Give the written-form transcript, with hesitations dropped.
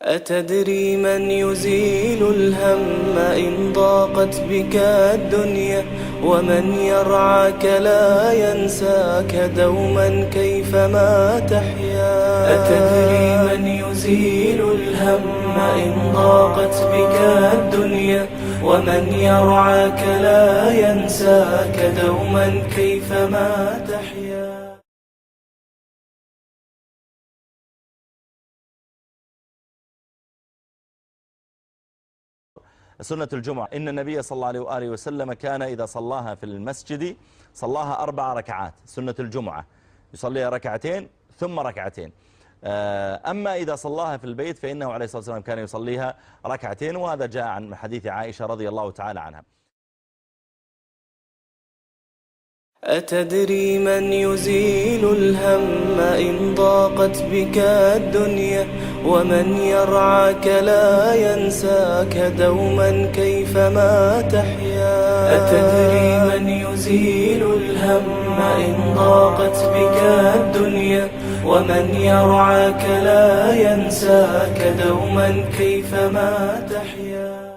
أتدري من يزيل الهم إن ضاقت بك الدنيا، ومن يرعاك لا ينساك دوما كيفما تحيا. أتدري من يزيل الهم إن ضاقت بك الدنيا، ومن يرعاك لا ينساك دوما كيفما تحيا. سنة الجمعة إن النبي صلى الله عليه وآله وسلم كان إذا صلاها في المسجد صلاها 4 ركعات. سنة الجمعة يصليها ركعتين ثم ركعتين. أما إذا صلاها في البيت فإنه عليه الصلاة والسلام كان يصليها ركعتين، وهذا جاء عن حديث عائشة رضي الله تعالى عنها. أتدري من يزيل الهم إن ضاقت بك الدنيا، ومن يرعاك لا ينساك دوما كيفما تحيا. أتدري من يزيل الهم إن ضاقت بك الدنيا، ومن يرعاك لا ينساك دوما كيفما تحيا.